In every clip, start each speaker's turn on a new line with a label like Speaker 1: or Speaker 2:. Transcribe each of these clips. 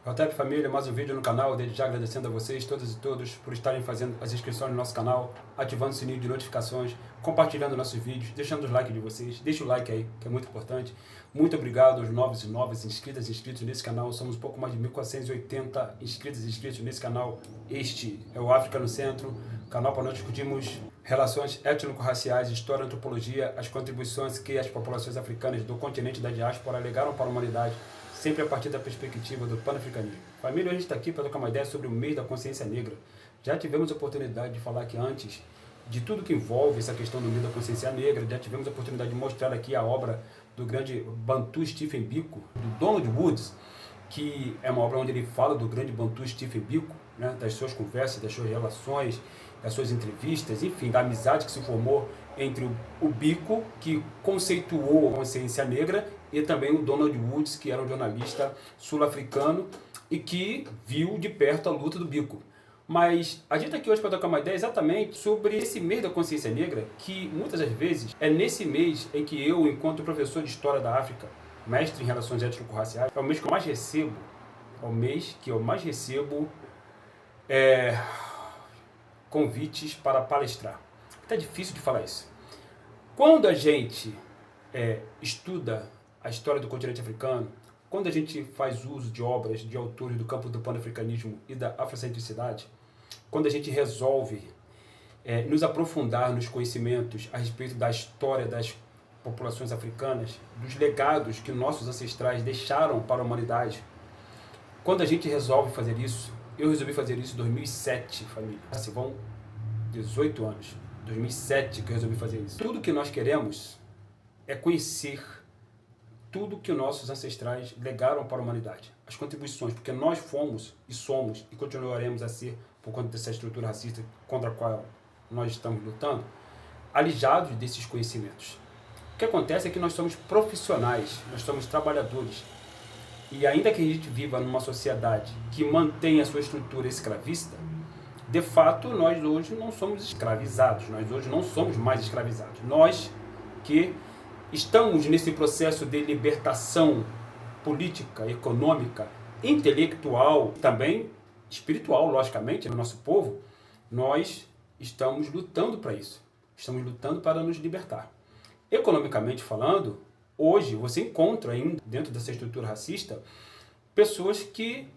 Speaker 1: Rotep Família, mais um vídeo no canal, desde já agradecendo a vocês, todas e todos, por estarem fazendo as inscrições no nosso canal, ativando o sininho de notificações, compartilhando nossos vídeos, deixando os likes de vocês, deixa o like aí, que é muito importante. Muito obrigado aos novos e novas inscritas e inscritos nesse canal, somos um pouco mais de 1.480 inscritas e inscritos nesse canal. Este é o África no Centro, canal para nós discutirmos relações étnico-raciais, história, antropologia, as contribuições que as populações africanas do continente da diáspora legaram para a humanidade, sempre a partir da perspectiva do panafricanismo. Família, a gente está aqui para trocar uma ideia sobre o mês da consciência negra. Já tivemos a oportunidade de falar aqui antes de tudo que envolve essa questão do mês da consciência negra, já tivemos a oportunidade de mostrar aqui a obra do grande Bantu Stephen Biko, do Donald Woods, que é uma obra onde ele fala do grande Bantu Stephen Biko, né, das suas conversas, das suas relações, das suas entrevistas, enfim, da amizade que se formou entre o Biko, que conceituou a consciência negra, e também o Donald Woods, que era um jornalista sul-africano e que viu de perto a luta do Biko. Mas a gente está aqui hoje para trocar uma ideia exatamente sobre esse mês da consciência negra, que muitas das vezes é nesse mês em que eu, enquanto professor de História da África, mestre em Relações Étnico-Raciais, é o mês que eu mais recebo, convites para palestrar. Tá difícil de falar isso. Quando a gente estuda a história do continente africano, quando a gente faz uso de obras de autores do campo do panafricanismo e da afrocentricidade, quando a gente resolve nos aprofundar nos conhecimentos a respeito da história das populações africanas, dos legados que nossos ancestrais deixaram para a humanidade, quando a gente resolve fazer isso, eu resolvi fazer isso em 2007, família. Assim, vão 18 anos. 2007 que eu resolvi fazer isso. Tudo que nós queremos é conhecer tudo que os nossos ancestrais legaram para a humanidade. As contribuições, porque nós fomos e somos e continuaremos a ser, por conta dessa estrutura racista contra a qual nós estamos lutando, alijados desses conhecimentos. O que acontece é que nós somos profissionais, nós somos trabalhadores. E ainda que a gente viva numa sociedade que mantém a sua estrutura escravista, de fato, nós hoje não somos escravizados, nós hoje não somos mais escravizados. Nós que estamos nesse processo de libertação política, econômica, intelectual, também espiritual, logicamente, no nosso povo, nós estamos lutando para isso. Estamos lutando para nos libertar. Economicamente falando, hoje você encontra ainda, dentro dessa estrutura racista, pessoas que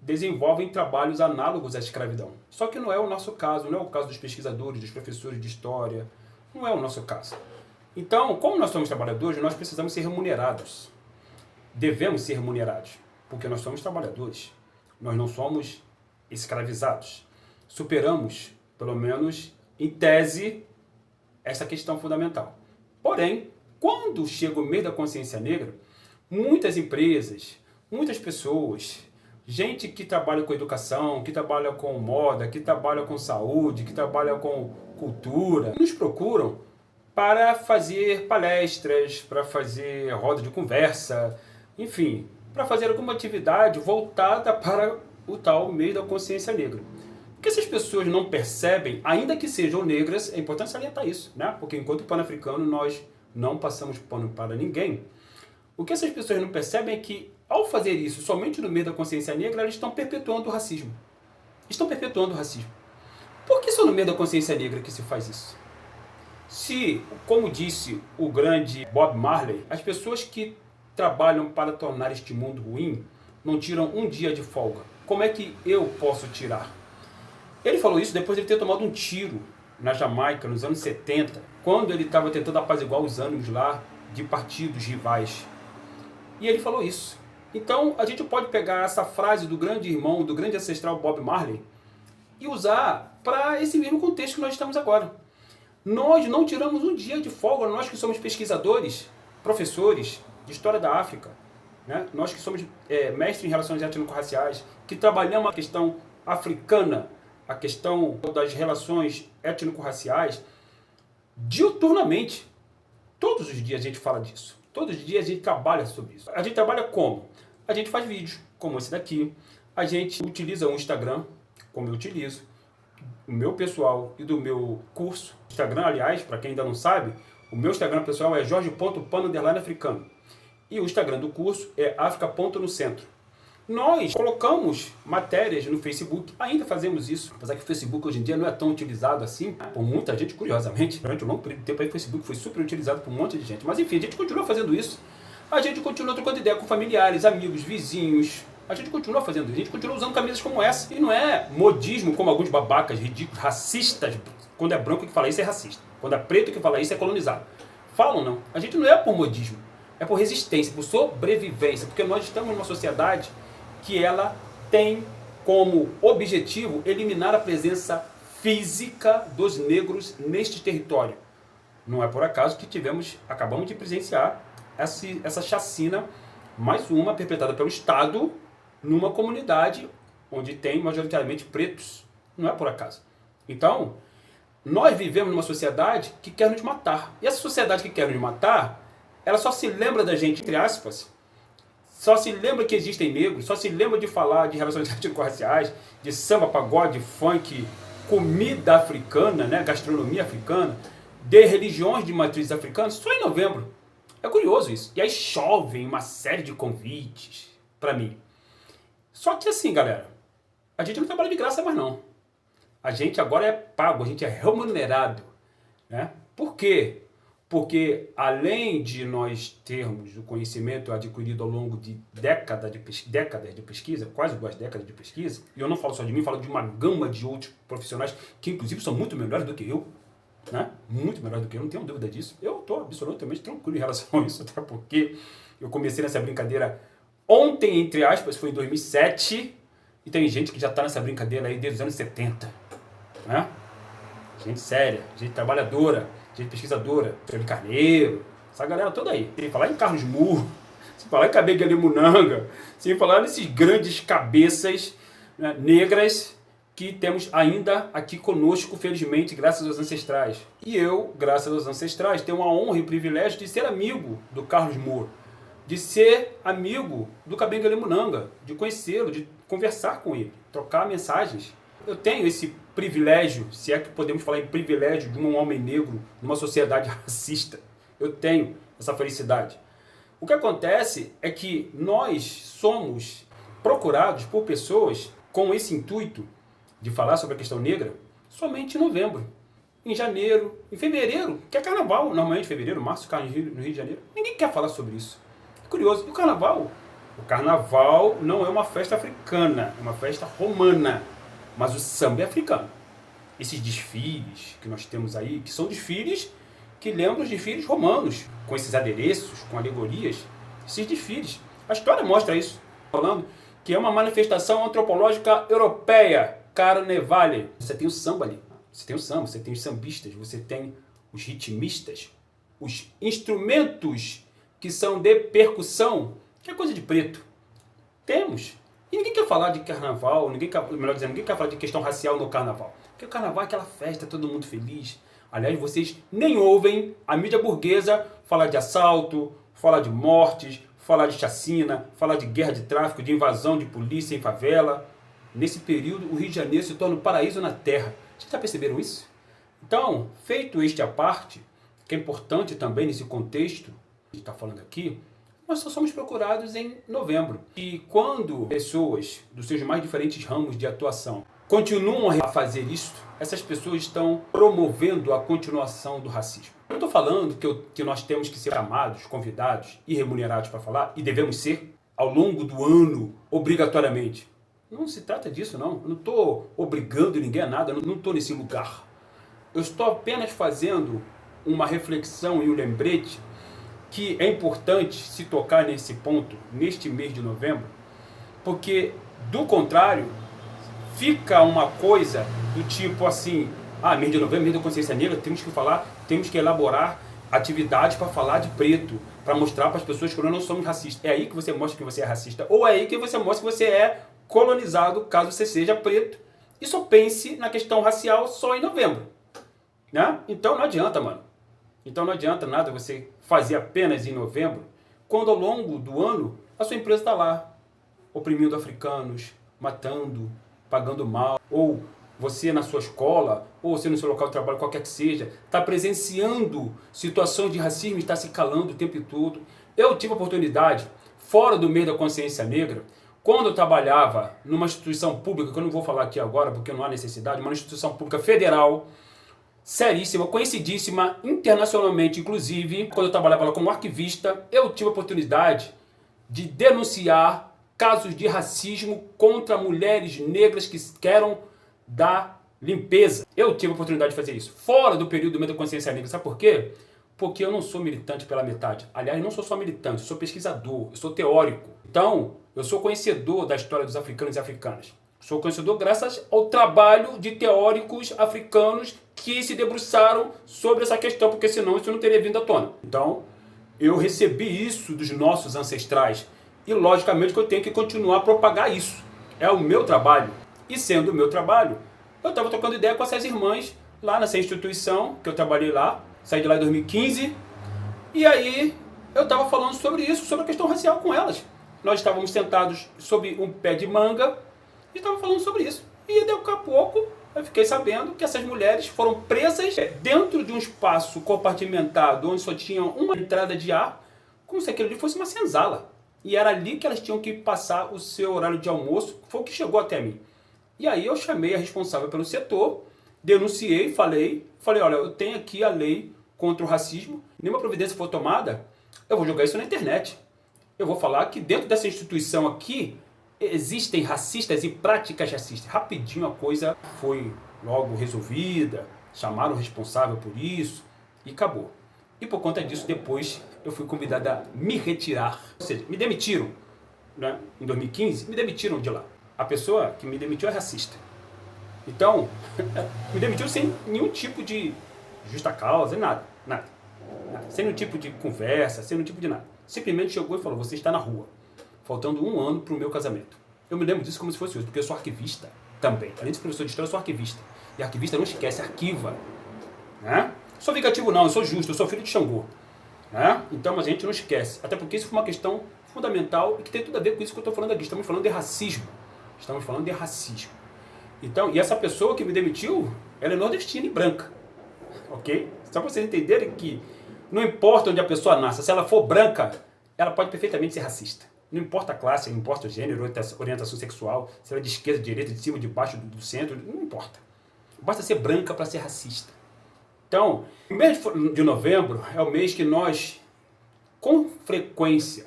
Speaker 1: desenvolvem trabalhos análogos à escravidão. Só que não é o nosso caso, não é o caso dos pesquisadores, dos professores de história, não é o nosso caso. Então, como nós somos trabalhadores, nós precisamos ser remunerados. Devemos ser remunerados, porque nós somos trabalhadores. Nós não somos escravizados. Superamos, pelo menos em tese, essa questão fundamental. Porém, quando chega o mês da consciência negra, muitas empresas, muitas pessoas, gente que trabalha com educação, que trabalha com moda, que trabalha com saúde, que trabalha com cultura, nos procuram para fazer palestras, para fazer roda de conversa, enfim, para fazer alguma atividade voltada para o tal mês da consciência negra. O que essas pessoas não percebem, ainda que sejam negras, é importante salientar isso, né? Porque enquanto pan-africano nós não passamos pano para ninguém. O que essas pessoas não percebem é que, ao fazer isso somente no mês da consciência negra, elas estão perpetuando o racismo. Estão perpetuando o racismo. Por que só no mês da consciência negra que se faz isso? Se, como disse o grande Bob Marley, as pessoas que trabalham para tornar este mundo ruim não tiram um dia de folga, como é que eu posso tirar? Ele falou isso depois de ele ter tomado um tiro na Jamaica, nos anos 70, quando ele estava tentando apaziguar os ânimos lá de partidos rivais. E ele falou isso. Então, a gente pode pegar essa frase do grande irmão, do grande ancestral Bob Marley, e usar para esse mesmo contexto que nós estamos agora. Nós não tiramos um dia de folga, nós que somos pesquisadores, professores de História da África, né? Nós que somos mestres em Relações Étnico-Raciais, que trabalhamos a questão africana, a questão das relações étnico-raciais, diuturnamente. Todos os dias a gente fala disso. Todos os dias a gente trabalha sobre isso. A gente trabalha como? A gente faz vídeos, como esse daqui. A gente utiliza o Instagram, como eu utilizo, o meu pessoal e do meu curso. Instagram, aliás, para quem ainda não sabe, o meu Instagram pessoal é jorge.pan_africano. E o Instagram do curso é africa.nocentro. Nós colocamos matérias no Facebook, ainda fazemos isso, apesar que o Facebook hoje em dia não é tão utilizado assim por muita gente, curiosamente. Durante um longo período de tempo aí o Facebook foi super utilizado por um monte de gente, mas enfim, a gente continua fazendo isso. A gente continua trocando ideia com familiares, amigos, vizinhos. A gente continua fazendo isso, a gente continua usando camisas como essa. E não é modismo como alguns babacas ridículos, racistas. Quando é branco que fala isso é racista. Quando é preto que fala isso é colonizado. Falam não. A gente não é por modismo. É por resistência, por sobrevivência. Porque nós estamos numa sociedade que ela tem como objetivo eliminar a presença física dos negros neste território. Não é por acaso que acabamos de presenciar essa chacina, mais uma perpetrada pelo Estado, numa comunidade onde tem majoritariamente pretos. Não é por acaso. Então, nós vivemos numa sociedade que quer nos matar. E essa sociedade que quer nos matar, ela só se lembra da gente, entre aspas, só se lembra que existem negros, só se lembra de falar de relações étnico-raciais, de samba, pagode, funk, comida africana, né, gastronomia africana, de religiões de matrizes africanas, só em novembro. É curioso isso. E aí chovem uma série de convites para mim. Só que assim, galera, a gente não trabalha de graça mais não. A gente agora é pago, a gente é remunerado. Né? Por quê? Porque além de nós termos o conhecimento adquirido ao longo de décadas de pesquisa, quase 2 décadas de pesquisa, e eu não falo só de mim, falo de uma gama de outros profissionais que inclusive são muito melhores do que eu, né? Muito melhor do que eu, não tenho dúvida disso. Eu estou absolutamente tranquilo em relação a isso, até porque eu comecei nessa brincadeira ontem, entre aspas, foi em 2007, e tem gente que já está nessa brincadeira aí desde os anos 70. Né? Gente séria, gente trabalhadora, gente pesquisadora, Felipe Carneiro, essa galera toda aí. Sem falar em Carlos Moore, sem falar em Kabengele Munanga, sem falar nesses grandes cabeças, né, negras, que temos ainda aqui conosco, felizmente, graças aos ancestrais. E eu, graças aos ancestrais, tenho a honra e o privilégio de ser amigo do Carlos Moore, de ser amigo do Kabengele Munanga, de conhecê-lo, de conversar com ele, trocar mensagens. Eu tenho esse privilégio, se é que podemos falar em privilégio de um homem negro numa sociedade racista. Eu tenho essa felicidade. O que acontece é que nós somos procurados por pessoas com esse intuito de falar sobre a questão negra somente em novembro, em janeiro, em fevereiro, que é carnaval, normalmente fevereiro, março, no Rio de Janeiro. Ninguém quer falar sobre isso. É curioso. E o carnaval? O carnaval não é uma festa africana, é uma festa romana, mas o samba é africano. Esses desfiles que nós temos aí, que são desfiles que lembram os desfiles romanos, com esses adereços, com alegorias, esses desfiles. A história mostra isso, falando que é uma manifestação antropológica europeia, Carnevale. Você tem o samba ali, você tem o samba, você tem os sambistas, você tem os ritmistas, os instrumentos que são de percussão, que é coisa de preto. Temos. E ninguém quer falar de carnaval, ninguém quer falar de questão racial no carnaval. Porque o carnaval é aquela festa, todo mundo feliz. Aliás, vocês nem ouvem a mídia burguesa falar de assalto, falar de mortes, falar de chacina, falar de guerra de tráfico, de invasão de polícia em favela. Nesse período, o Rio de Janeiro se torna um paraíso na terra. Vocês já perceberam isso? Então, feito este à parte, que é importante também nesse contexto que a gente está falando aqui, nós só somos procurados em novembro. E quando pessoas dos seus mais diferentes ramos de atuação continuam a fazer isso, essas pessoas estão promovendo a continuação do racismo. Eu não estou falando que nós temos que ser chamados, convidados e remunerados para falar, e devemos ser, ao longo do ano, obrigatoriamente. Não se trata disso, não. Eu não estou obrigando ninguém a nada, eu não estou nesse lugar. Eu estou apenas fazendo uma reflexão e um lembrete que é importante se tocar nesse ponto, neste mês de novembro, porque, do contrário, fica uma coisa do tipo assim, mês de novembro, mês da consciência negra, temos que falar, temos que elaborar atividades para falar de preto, para mostrar para as pessoas que nós não somos racistas. É aí que você mostra que você é racista, ou é aí que você mostra que você é colonizado, caso você seja preto, e só pense na questão racial só em novembro. Né? Então não adianta, mano. Então não adianta nada você fazer apenas em novembro, quando ao longo do ano a sua empresa está lá, oprimindo africanos, matando, pagando mal, ou você na sua escola, ou você no seu local de trabalho, qualquer que seja, está presenciando situações de racismo e está se calando o tempo todo. Eu tive a oportunidade, fora do mês da consciência negra, Quando eu trabalhava numa instituição pública, que eu não vou falar aqui agora porque não há necessidade, uma instituição pública federal, seríssima, conhecidíssima, internacionalmente, inclusive, quando eu trabalhava lá como arquivista, eu tive a oportunidade de denunciar casos de racismo contra mulheres negras que querem dar limpeza. Eu tive a oportunidade de fazer isso, fora do período do meio da consciência negra. Sabe por quê? Porque eu não sou militante pela metade. Aliás, não sou só militante, eu sou pesquisador, eu sou teórico. Então, eu sou conhecedor da história dos africanos e africanas. Sou conhecedor graças ao trabalho de teóricos africanos que se debruçaram sobre essa questão, porque senão isso não teria vindo à tona. Então, eu recebi isso dos nossos ancestrais e, logicamente, que eu tenho que continuar a propagar isso. É o meu trabalho. E sendo o meu trabalho, eu estava trocando ideia com essas irmãs lá nessa instituição que eu trabalhei lá, saí de lá em 2015, e aí eu estava falando sobre isso, sobre a questão racial com elas. Nós estávamos sentados sob um pé de manga e estava falando sobre isso. E daqui a pouco eu fiquei sabendo que essas mulheres foram presas dentro de um espaço compartimentado onde só tinha uma entrada de ar, como se aquilo ali fosse uma senzala. E era ali que elas tinham que passar o seu horário de almoço, foi o que chegou até mim. E aí eu chamei a responsável pelo setor, denunciei, falei, olha, eu tenho aqui a lei contra o racismo, nenhuma providência for tomada, eu vou jogar isso na internet. Eu vou falar que dentro dessa instituição aqui, existem racistas e práticas racistas. Rapidinho a coisa foi logo resolvida, chamaram o responsável por isso e acabou. E por conta disso, depois eu fui convidado a me retirar. Ou seja, me demitiram, né? Em 2015, me demitiram de lá. A pessoa que me demitiu é racista. Então, me demitiu sem nenhum tipo de justa causa, nada. Sem nenhum tipo de conversa, sem nenhum tipo de nada. Simplesmente chegou e falou, você está na rua. Faltando 1 ano para o meu casamento. Eu me lembro disso como se fosse hoje, porque eu sou arquivista também. Além de ser professor de história, eu sou arquivista. E arquivista não esquece, arquiva. Né? Sou vingativo não, eu sou justo, eu sou filho de Xangô. Né? Então a gente não esquece. Até porque isso foi uma questão fundamental e que tem tudo a ver com isso que eu estou falando aqui. Estamos falando de racismo. Estamos falando de racismo. Então, e essa pessoa que me demitiu, ela é nordestina e branca. Ok? Só para vocês entenderem que não importa onde a pessoa nasça, se ela for branca, ela pode perfeitamente ser racista. Não importa a classe, não importa o gênero, orientação sexual, se ela é de esquerda, de direita, de cima, de baixo, do centro, não importa. Basta ser branca para ser racista. Então, o mês de novembro é o mês que nós, com frequência,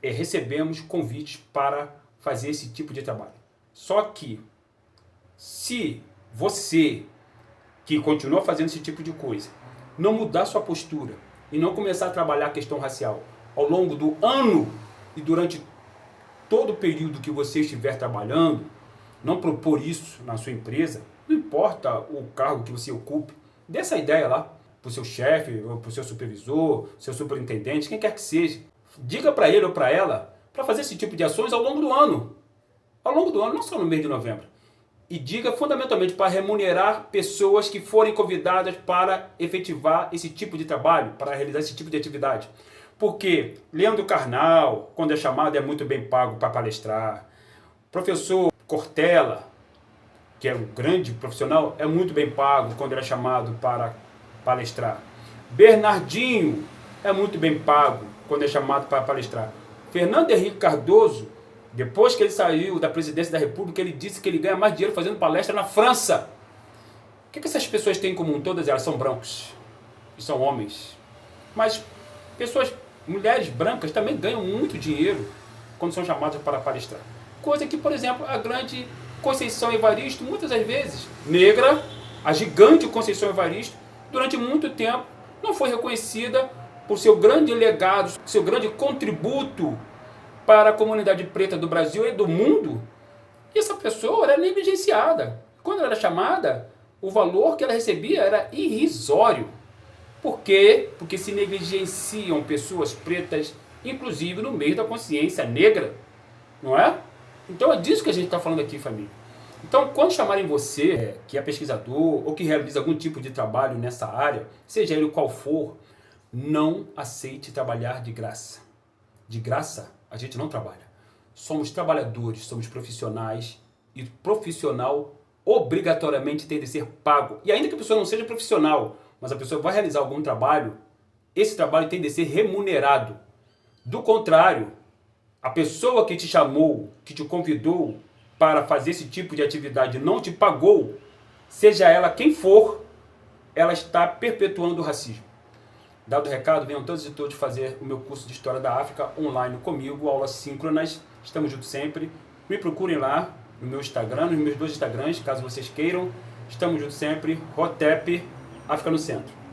Speaker 1: recebemos convites para fazer esse tipo de trabalho. Só que, se você, que continua fazendo esse tipo de coisa, não mudar sua postura e não começar a trabalhar a questão racial ao longo do ano e durante todo o período que você estiver trabalhando, não propor isso na sua empresa, não importa o cargo que você ocupe, dê essa ideia lá para o seu chefe, ou para o seu supervisor, seu superintendente, quem quer que seja. Diga para ele ou para ela para fazer esse tipo de ações ao longo do ano. Ao longo do ano, não só no mês de novembro. E diga fundamentalmente para remunerar pessoas que forem convidadas para efetivar esse tipo de trabalho, para realizar esse tipo de atividade. Porque Leandro Carnal, quando é chamado, é muito bem pago para palestrar. Professor Cortella, que é um grande profissional, é muito bem pago quando ele é chamado para palestrar. Bernardinho é muito bem pago quando é chamado para palestrar. Fernando Henrique Cardoso, depois que ele saiu da presidência da República, ele disse que ele ganha mais dinheiro fazendo palestra na França. O que essas pessoas têm em comum? Todas elas são brancos e são homens. Mas pessoas, mulheres brancas também ganham muito dinheiro quando são chamadas para palestrar. Coisa que, por exemplo, a grande Conceição Evaristo, muitas das vezes, negra, a gigante Conceição Evaristo, durante muito tempo, não foi reconhecida por seu grande legado, seu grande contributo para a comunidade preta do Brasil e do mundo. E essa pessoa era negligenciada. Quando ela era chamada, o valor que ela recebia era irrisório. Por quê? Porque se negligenciam pessoas pretas, inclusive no meio da consciência negra. Não é? Então é disso que a gente está falando aqui, família. Então, quando chamarem você, que é pesquisador ou que realiza algum tipo de trabalho nessa área, seja ele qual for, não aceite trabalhar de graça. De graça, a gente não trabalha. Somos trabalhadores, somos profissionais e profissional obrigatoriamente tem de ser pago. E ainda que a pessoa não seja profissional, mas a pessoa vai realizar algum trabalho, esse trabalho tem de ser remunerado. Do contrário, a pessoa que te chamou, que te convidou para fazer esse tipo de atividade não te pagou, seja ela quem for, ela está perpetuando o racismo. Dado o recado, venham todos e todos fazer o meu curso de História da África online comigo, aulas síncronas. Estamos juntos sempre. Me procurem lá no meu Instagram, nos meus 2 Instagrams, caso vocês queiram. Estamos juntos sempre. Hotep, África no Centro.